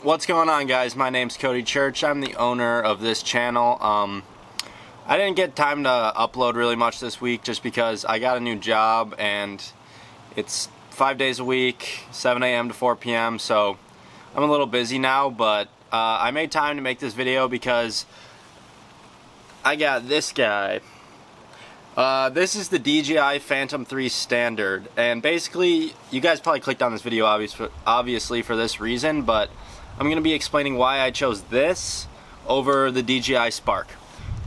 What's going on, guys? My name's Cody Church. I'm the owner of this channel. I didn't get time to upload really much this week just because I got a new job and it's 5 days a week, 7 a.m. to 4 p.m. so I'm a little busy now, but I made time to make this video because I got this guy. This is the DJI Phantom 3 Standard, and basically you guys probably clicked on this video obviously for this reason, but I'm going to be explaining why I chose this over the DJI Spark.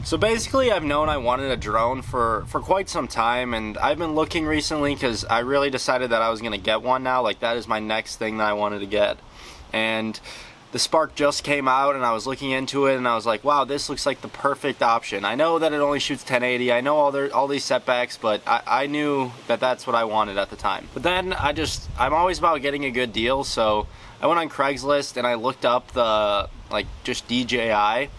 So basically, I've known I wanted a drone for quite some time, and I've been looking recently because I really decided that I was going to get one now. Like, that is my next thing that I wanted to get. And the Spark just came out, and I was looking into it, and I was like, wow, this looks like the perfect option. I know that it only shoots 1080. I know all these setbacks, but I knew that that's what I wanted at the time. But then I'm always about getting a good deal, so I went on Craigslist and I looked up just DJI,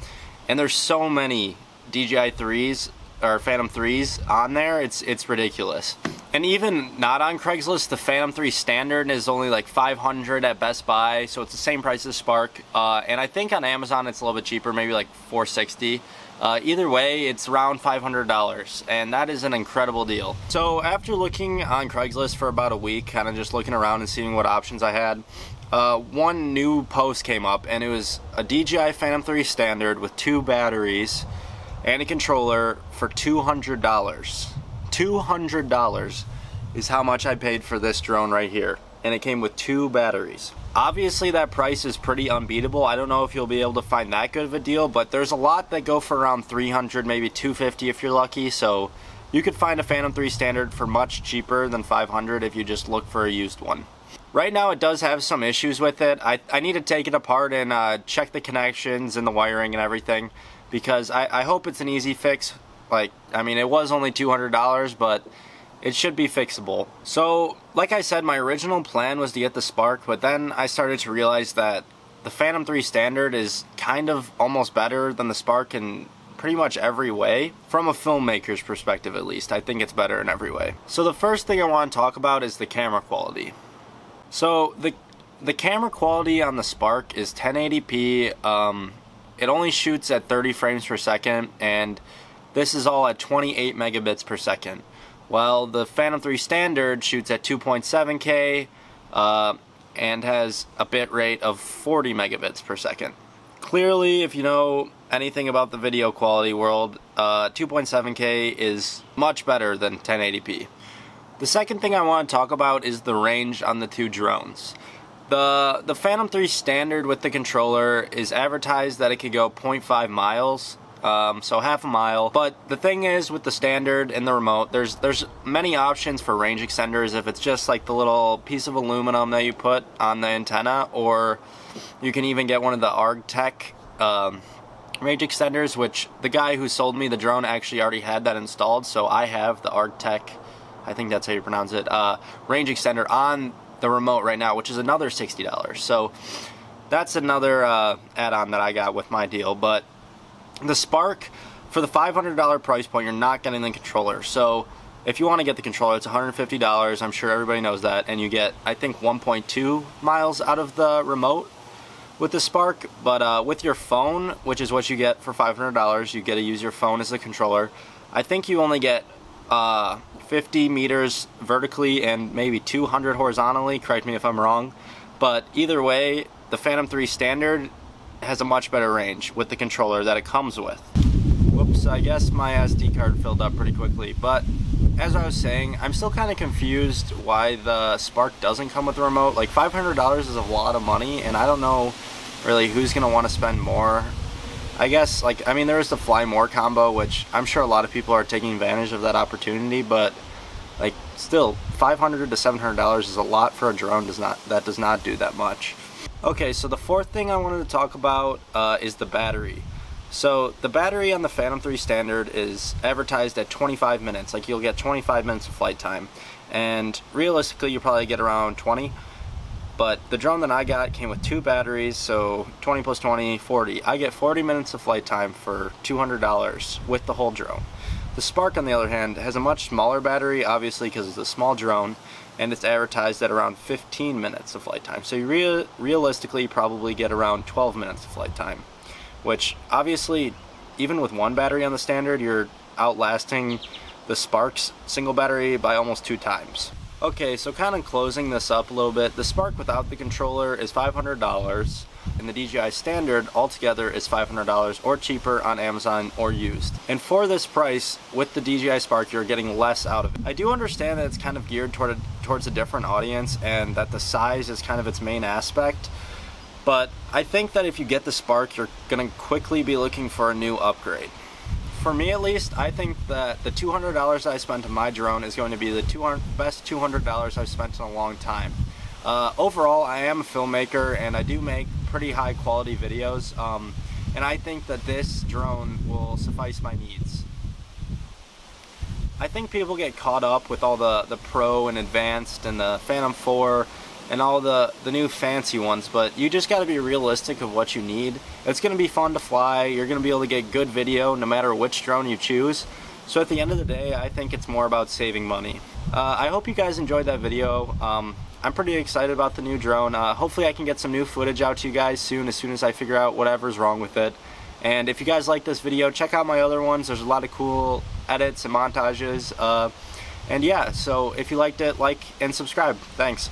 and there's so many DJI 3s or Phantom 3s on there, it's ridiculous. And even not on Craigslist, the Phantom 3 Standard is only like $500 at Best Buy, so it's the same price as Spark. And I think on Amazon it's a little bit cheaper, maybe like $460. Either way, it's around $500, and that is an incredible deal. So after looking on Craigslist for about a week, kind of just looking around and seeing what options I had, one new post came up, and it was a DJI Phantom 3 Standard with 2 batteries and a controller for $200. $200 is how much I paid for this drone right here, and it came with 2 batteries. Obviously that price is pretty unbeatable. I don't know if you'll be able to find that good of a deal, but there's a lot that go for around $300, maybe $250 if you're lucky, so you could find a Phantom 3 Standard for much cheaper than $500 if you just look for a used one. Right now it does have some issues with it. I need to take it apart and check the connections and the wiring and everything, because I hope it's an easy fix. Like, I mean, it was only $200, but it should be fixable. So, like I said, my original plan was to get the Spark, but then I started to realize that the Phantom 3 Standard is kind of almost better than the Spark in pretty much every way. From a filmmaker's perspective, at least, I think it's better in every way. So the first thing I want to talk about is the camera quality. So, the camera quality on the Spark is 1080p. It only shoots at 30 frames per second, and this is all at 28 megabits per second. While the Phantom 3 Standard shoots at 2.7K and has a bit rate of 40 megabits per second. Clearly, if you know anything about the video quality world, 2.7K is much better than 1080p. The second thing I want to talk about is the range on the 2 drones. The Phantom 3 Standard with the controller is advertised that it could go 0.5 miles. So half a mile. But the thing is, with the Standard and the remote, there's many options for range extenders. If it's just like the little piece of aluminum that you put on the antenna, or you can even get one of the ArgTech range extenders, which the guy who sold me the drone actually already had that installed. So I have the ArgTech, I think that's how you pronounce it, range extender on the remote right now, which is another $60. So that's another add-on that I got with my deal. But the Spark, for the $500 price point, you're not getting the controller. So if you want to get the controller, it's $150. I'm sure everybody knows that. And you get, I think, 1.2 miles out of the remote with the Spark. But with your phone, which is what you get for $500, you get to use your phone as the controller. I think you only get 50 meters vertically and maybe 200 horizontally. Correct me if I'm wrong. But either way, the Phantom 3 Standard has a much better range with the controller that it comes with. Whoops, I guess my SD card filled up pretty quickly, but as I was saying, I'm still kind of confused why the Spark doesn't come with a remote. Like, $500 is a lot of money, and I don't know really who's going to want to spend more. I guess, like, I mean, there is the Fly More combo, which I'm sure a lot of people are taking advantage of that opportunity, but like, still, $500 to $700 is a lot for a drone. That does not do that much. Okay, so the fourth thing I wanted to talk about is the battery. So the battery on the Phantom 3 Standard is advertised at 25 minutes. Like, you'll get 25 minutes of flight time. And realistically, you probably get around 20. But the drone that I got came with 2 batteries, so 20 plus 20, 40. I get 40 minutes of flight time for $200 with the whole drone. The Spark, on the other hand, has a much smaller battery, obviously because it's a small drone, and it's advertised at around 15 minutes of flight time. So you realistically probably get around 12 minutes of flight time, which obviously, even with one battery on the Standard, you're outlasting the Spark's single battery by almost 2 times. Okay, so kind of closing this up a little bit, the Spark without the controller is $500, and the DJI Standard altogether is $500 or cheaper on Amazon or used. And for this price, with the DJI Spark, you're getting less out of it. I do understand that it's kind of geared towards a different audience and that the size is kind of its main aspect, but I think that if you get the Spark, you're going to quickly be looking for a new upgrade. For me at least, I think that the $200 I spent on my drone is going to be the best $200 I've spent in a long time. Overall, I am a filmmaker and I do make pretty high quality videos, and I think that this drone will suffice my needs. I think people get caught up with all the Pro and Advanced and the Phantom 4 and all the new fancy ones, but you just got to be realistic of what you need. It's going to be fun to fly, you're going to be able to get good video no matter which drone you choose. So at the end of the day, I think it's more about saving money. I hope you guys enjoyed that video. I'm pretty excited about the new drone. Hopefully I can get some new footage out to you guys soon as I figure out whatever's wrong with it. And if you guys like this video, check out my other ones. There's a lot of cool edits and montages. And yeah, so if you liked it, like and subscribe. Thanks.